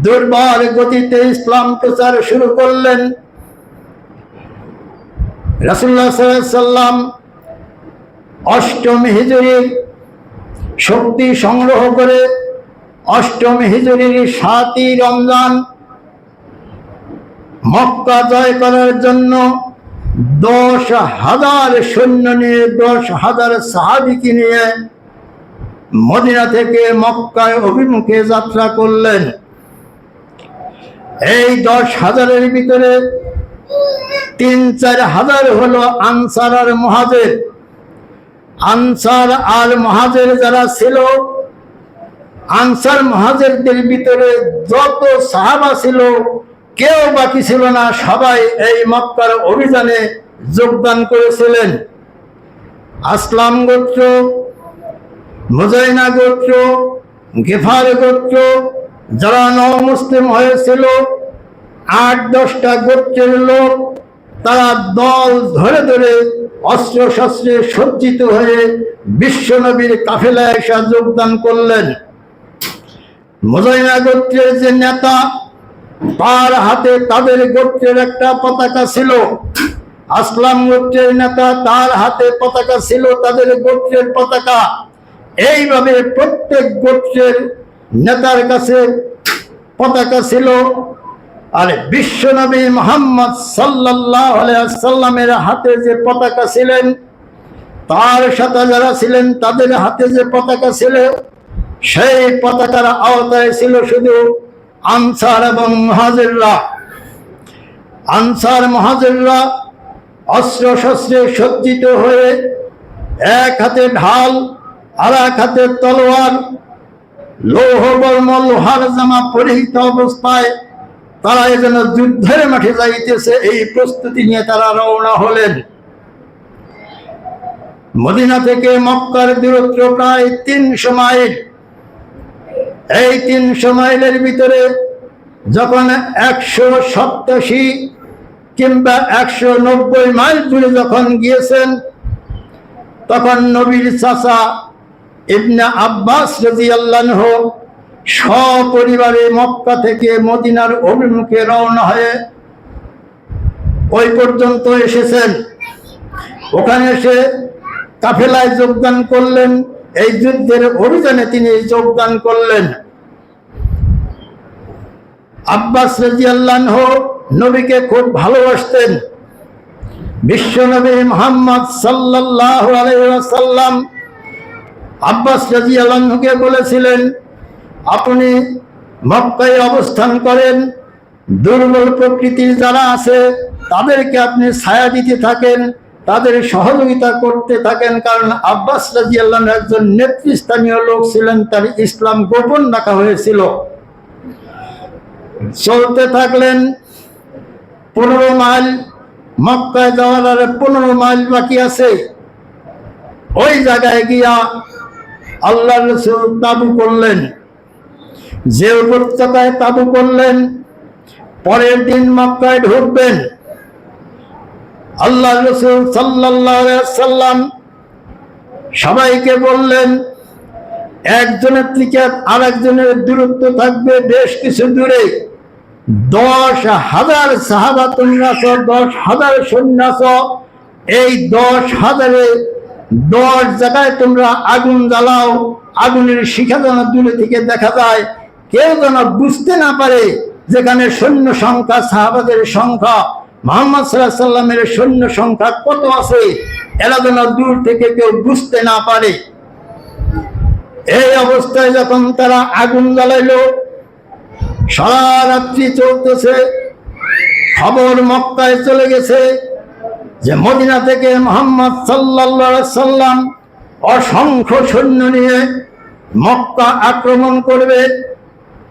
দুর্বার গতিতে ইসলাম প্রচার শুরু করলেন। রাসূলুল্লাহ সাল্লাল্লাহু আলাইহি ওয়াসাল্লাম অষ্টম হিজরির শক্তি সংগ্রহ করে অষ্টম হিজরির 7ই রমজান মক্কা জয় করার জন্য 10,000 সৈন্য নিয়ে 10,000 সাহাবীকে নিয়ে মদিনা থেকে মক্কায় অভিমুখে যাত্রা করলেন। এই 10,000-এর ভিতরে 3-4 হাজার হলো আনসার আর মুহাজির। আনসার আর মুহাজির যারা ছিল, আনসার মুহাজিরদের ভিতরে যত সাহাবা ছিল কেউ বাকি ছিল না, সবাই এই মক্কার অভিযানে যোগদান করেছিলেন। আসলাম গোত্র, মুজাইনা গোত্র, গিফার গোত্র যারা নও-মুসলিম হয়েছিল, 8-10টা গোত্রের লোক, তারা দল ধরে ধরে অস্ত্র শস্ত্রে সজ্জিত হয়ে বিশ্বনবীর কাফেলায় এসে যোগদান করলেন। মুজাইনা গোত্রের যে নেতা, তার হাতে তাদের গোত্রের একটা পতাকা ছিল। আসলাম গোত্রের নেতা, তার হাতে পতাকা ছিল তাদের গোত্রের পতাকা। এইভাবে প্রত্যেক গোত্রের নেতার কাছে পতাকা ছিল। আর বিশ্বনবী মুহাম্মদ সাল্লাল্লাহু আলাইহি ওয়াসাল্লামের হাতে যে পতাকা ছিলেন, তার সাথে যারা ছিলেন তাদের হাতে যে পতাকা ছিল, সেই পতাকার আওতায় ছিল শুধু আনসার এবং মুহাজিররা। আনসার মুহাজিররা অস্ত্র শস্ত্রে সজ্জিত হয়ে এক হাতে ঢাল আর এক হাতে তলোয়ার, লৌহ বর্ম লোহার জামা পরিহিত অবস্থায় তারা যেন যুদ্ধের মাঠে যাইতেছে, এই প্রস্তুতি নিয়ে তারা রওনা হলেন। মদিনা থেকে মক্কার দূরত্ব প্রায় 300 মাইল। এই 300 মাইলের ভিতরে যখন 187 কিংবা 190 মাইল দূরে যখন গিয়েছেন, তখন নবীর চাচা ইবনে আব্বাস রাদিয়াল্লাহু আনহু সপরিবারে মক্কা থেকে মদিনার অভিমুখে রওনা হয়ে ওই পর্যন্ত এসেছেন। ওখানে এসে কাফেলায় যোগদান করলেন। এই যুদ্ধের অভিযানে তিনি যোগদান করলেন। আব্বাস রাদিয়াল্লাহু আনহু নবীকে খুব ভালোবাসতেন। বিশ্বনবী মুহাম্মদ সাল্লাল্লাহু আলাইহি ওয়াসাল্লাম আব্বাস রাদিয়াল্লাহু আনহুকে বলেছিলেন, আপনি মক্কায় অবস্থান করেন, দুর্বল প্রকৃতির যারা আছে তাদেরকে আপনি ছায়া দিতে থাকেন, তাদের সহযোগিতা করতে থাকেন। কারণ আব্বাস রাদিয়াল্লাহু আনহু একজন নেতৃস্থানীয় লোক ছিলেন, তার ইসলাম গোপন রাখা হয়েছিল। চলতে থাকলেন। 15 মাইল, মক্কায় যাওয়ার আর 15 মাইল বাকি আছে। ওই জায়গায় গিয়া আল্লাহর রাসূল তাবু করলেন। যে উপত্যকায় তাবু করলেন, পরের দিন মক্কায় ঢুকবেন। আল্লাহর রাসূল সাল্লাল্লাহু আলাইহি ওয়াসাল্লাম সবাইকে বললেন, একজনের থেকে আরেকজনের দূরত্ব থাকবে বেশ কিছু দূরে। 10,000 সাহাবা তোমরা আছো, 10,000 সৈন্য আছো। এই 10,000-এ 10 জায়গায় তোমরা আগুন জ্বালাও। আগুনের শিখা যেন দূরে থেকে দেখা যায়, কেউ যেন বুঝতে না পারে যেখানে সৈন্য সংখ্যা, সাহাবাদের সংখ্যা, মুহাম্মদ সাল্লাল্লাহু আলাইহি ওয়াসাল্লামের সৈন্য সংখ্যা কত আছে, এরা যেন দূর থেকে কেউ বুঝতে না পারে। এই অবস্থায় যখন তারা আগুন জ্বালাইলো, সারা রাত্রি চলতেছে। খবর মক্কায় চলে গেছে যে মদিনা থেকে মুহাম্মদ সাল্লাল্লাহু আলাইহি ওয়াসাল্লাম অসংখ্য সৈন্য নিয়ে মক্কা আক্রমণ করবে।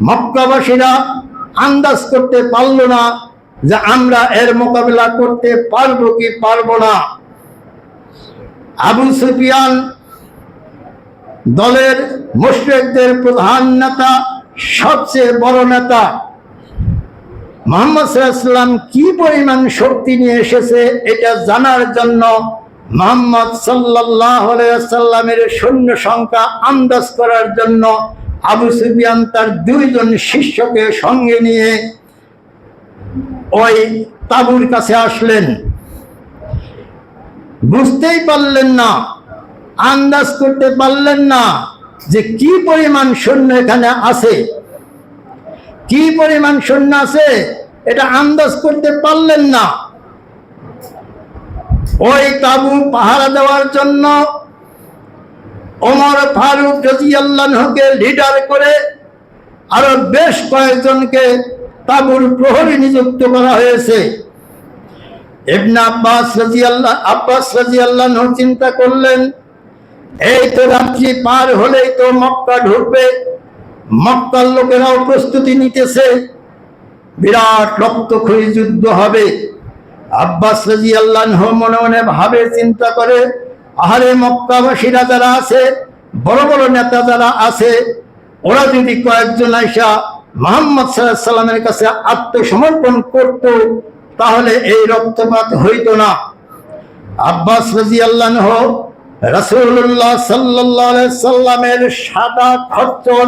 মক্কাবাসীরা আন্দাজ করতে পারল না যে আমরা এর মোকাবিলা করতে পারবো কি পারবো না। আবু সুফিয়ান দলের মুশরিকদের প্রধান নেতা, সবচেয়ে বড় নেতা, মুহাম্মদ সাল্লাল্লাহু আলাইহি ওয়াসাল্লাম কি পরিমাণ শক্তি নিয়ে এসেছে এটা জানার জন্য মুহাম্মদ সাল্লাল্লাহু আলাইহি ওয়াসাল্লামের সৈন্য সংখ্যা আন্দাজ করার জন্য আবু সুফিয়ান তার দুইজন শিষ্যকে সঙ্গে নিয়ে ওই তাঁবুর কাছে আসলেন। বুঝতেই পারলেন না, আন্দাজ করতে পারলেন না যে কি পরিমাণ সৈন্য এখানে আছে, কি পরিমাণ সৈন্য আছে এটা আন্দাজ করতে পারলেন না। ওই তাঁবু পাহারা দেওয়ার জন্য ওমর ফারুক রাদিয়াল্লাহু আনহুকে লিডার করে আরো বেশ কয়েকজনকে তাঁবুর প্রহরী নিযুক্ত করা হয়েছে। ইবনে আব্বাস রাদিয়াল্লাহু আনহু চিন্তা করলেন, এই তো রাত্রি পার হলেই তো মক্কা ঢুকবে, মক্কার লোকেরাও প্রস্তুতি নিতেছে, বিরাট রক্তক্ষয়ী যুদ্ধ হবে। আব্বাস রাদিয়াল্লাহু আনহু মনে মনে ভাবে, চিন্তা করে, আহারে মক্কাবাসীরা যারা আছে, বড় বড় নেতা যারা আছে, ওরা যদি কয়েকজন আইসা মুহাম্মদ সাল্লাল্লাহু আলাইহি সাল্লামের কাছে আত্মসমর্পণ করত, তাহলে এই রক্তপাত হইতো না। আব্বাস রাদিয়াল্লাহু আনহু রাসূলুল্লাহ সাল্লাল্লাহু আলাইহি সাল্লামের সাদা খচ্চর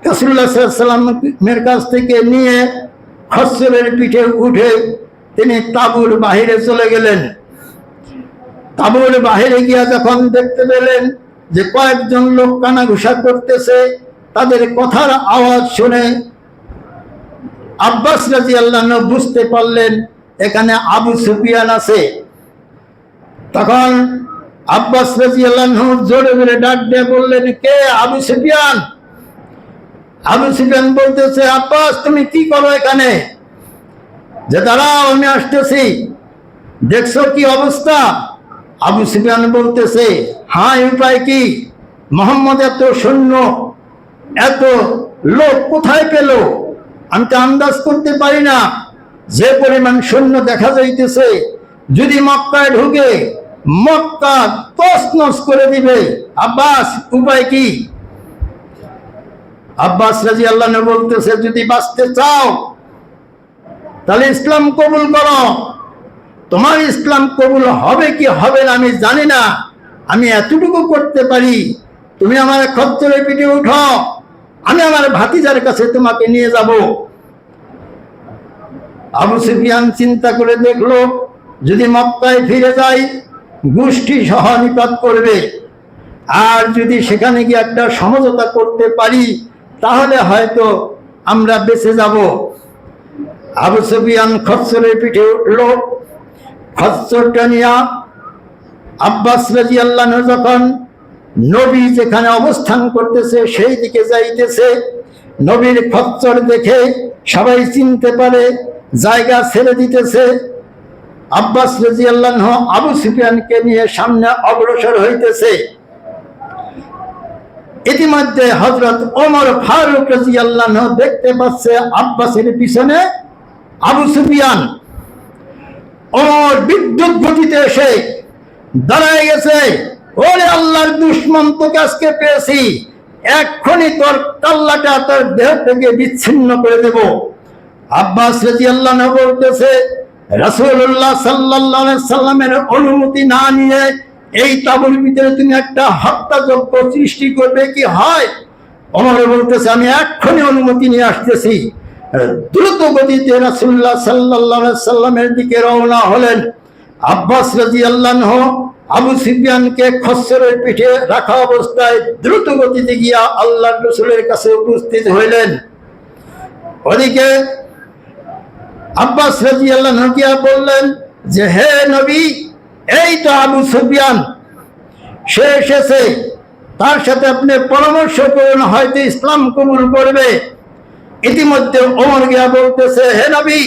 রাসূলুল্লাহ সাল্লাল্লাহু আলাইহি সাল্লামের কাছ থেকে নিয়ে খচ্চরের পিঠে উঠে তিনি তাঁবুর বাহিরে চলে গেলেন। তাঁবুর বাহিরে গিয়া যখন দেখতে পেলেন যে কয়েকজন লোক কানাঘুষা করতেছে, তাদের কথার আওয়াজ শুনে আব্বাস রাদিয়াল্লাহু আনহু বুঝতে পারলেন এখানে আবু সুফিয়ান আছে। তখন আব্বাস রাদিয়াল্লাহু আনহু জোরে জোরে ডাক দিয়ে বললেন, কে? আবু সুফিয়ান। আবু সুফিয়ান বলতেছে, আব্বাস তুমি কি করো এখানে? যে দাঁড়াও, আমি আসতেছি, দেখছো কি অবস্থা? আবু সুফিয়ান বলতেছে, হ্যাঁ, উপায় কি? মুহাম্মদ এত সৈন্য, এত লোক কোথায় পেল? আমি তো আন্দাজ করতে পারি না। যে পরিমাণ সৈন্য দেখা যাইতেছে, যদি মক্কায় ঢুকে মক্কা তছনছ করে দিবে। আব্বাস, উপায় কি? আব্বাস রাদিয়াল্লাহু আনহু বলতেছে, যদি বাঁচতে চাও তাহলে ইসলাম কবুল করো। তোমার ইসলাম কবুল হবে কি হবে না আমি জানি না, আমি এতটুকু করতে পারি, তুমি আমার খচ্চরে পিঠে উঠো, আমি আমার ভাতিজার কাছে তোমাকে নিয়ে যাব। আবু সুফিয়ান চিন্তা করে দেখলো, যদি মক্কায় ফিরে যাই গোষ্ঠী সহ নিপাত করবে, আর যদি সেখানে গিয়ে একটা সমঝোতা করতে পারি তাহলে হয়তো আমরা বেঁচে যাব। আবু সুফিয়ান খচ্চরের পিঠে উঠল। খচ্চরটা নিয়ে আব্বাস রাদিয়াল্লাহু আনহু যখন নবী যেখানে অবস্থান করতেছে সেই দিকে যাইতেছে, নবীর খচ্চর দেখে সবাই চিনতে পারে, জায়গা ছেড়ে দিতেছে। আব্বাস রাদিয়াল্লাহু আনহু আবু সুফিয়ানকে নিয়ে সামনে অগ্রসর হইতেছে। ইতিমধ্যে হযরত ওমর ফারুক রাদিয়াল্লাহু আনহু দেখতে পাচ্ছে আব্বাসের পিছনে আবু সুফিয়ান। ওমর বিদ্যুৎ গতিতে এসে দাঁড়ায় গেছে, ওরে আল্লাহর দুশমন, তোকে আজকে পেয়েছি, এক্ষুনি তোর কাল্লাটা তোর দেহ থেকে বিচ্ছিন্ন করে দেব। আব্বাস রাদিয়াল্লাহু আনহু বলতেছে, রাসূলুল্লাহ সাল্লাল্লাহু আলাইহি সাল্লামের অনুমতি না নিয়ে এই তাঁবুর ভিতরে তুমি একটা হত্যাযজ্ঞ সৃষ্টি করবে কি হয়? ওমর বলতেছে, আমি এক্ষুনি অনুমতি নিয়ে আসতেছি। দ্রুত গতিতে রাসূলুল্লাহ সাল্লাল্লাহু আলাইহি সাল্লামের দিকে রওনা হলেন। আব্বাস রাদিয়াল্লাহু আনহু আবু সুফিয়ানকে খচ্চরের পিঠে রাখা অবস্থায় দ্রুত গতিতে গিয়া আল্লাহর রাসূলের কাছে উপস্থিত হইলেন। ওদিকে আব্বাস রাদিয়াল্লাহু আনহু গিয়া বললেন যে, হে নবী, এই তো আবু সুফিয়ান, সে এসেছে, তার সাথে আপনি পরামর্শ করুন, হয়তো ইসলাম কবুল করবে। ইতিমধ্যে ওমর গিয়া বলতেছে, হে নবী,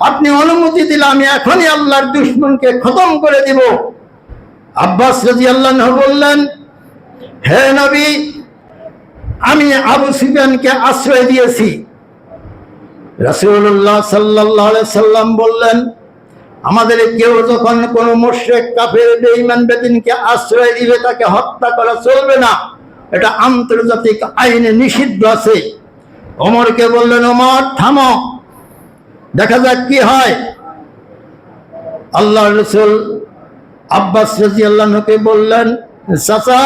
আপনি অনুমতি দিলে আমি এখনই আল্লাহর দুশমনকে খতম করে দিব। আব্বাস রাদিয়াল্লাহু আনহু বললেন, হে নবী, আমি আবু সুফিয়ানকে আশ্রয় দিয়েছি। রাসূলুল্লাহ সাল্লাল্লাহু আলাইহি সাল্লাম বললেন, আমাদের কেউ যখন কোনো মুশরিক কাফের বেঈমান বেদিনকে আশ্রয় দিবে তাকে হত্যা করা চলবে না, এটা আন্তর্জাতিক আইনে নিষিদ্ধ আছে। ওমরকে বললেন, ওমর থামো, দেখা যাক কি হয়। আল্লাহর রাসূল আব্বাস রাদিয়াল্লাহু আনহুকে বললেন, চাচা,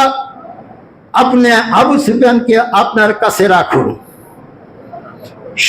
আপনি আবু সুফিয়ানকে আপনার কাছে রাখুন।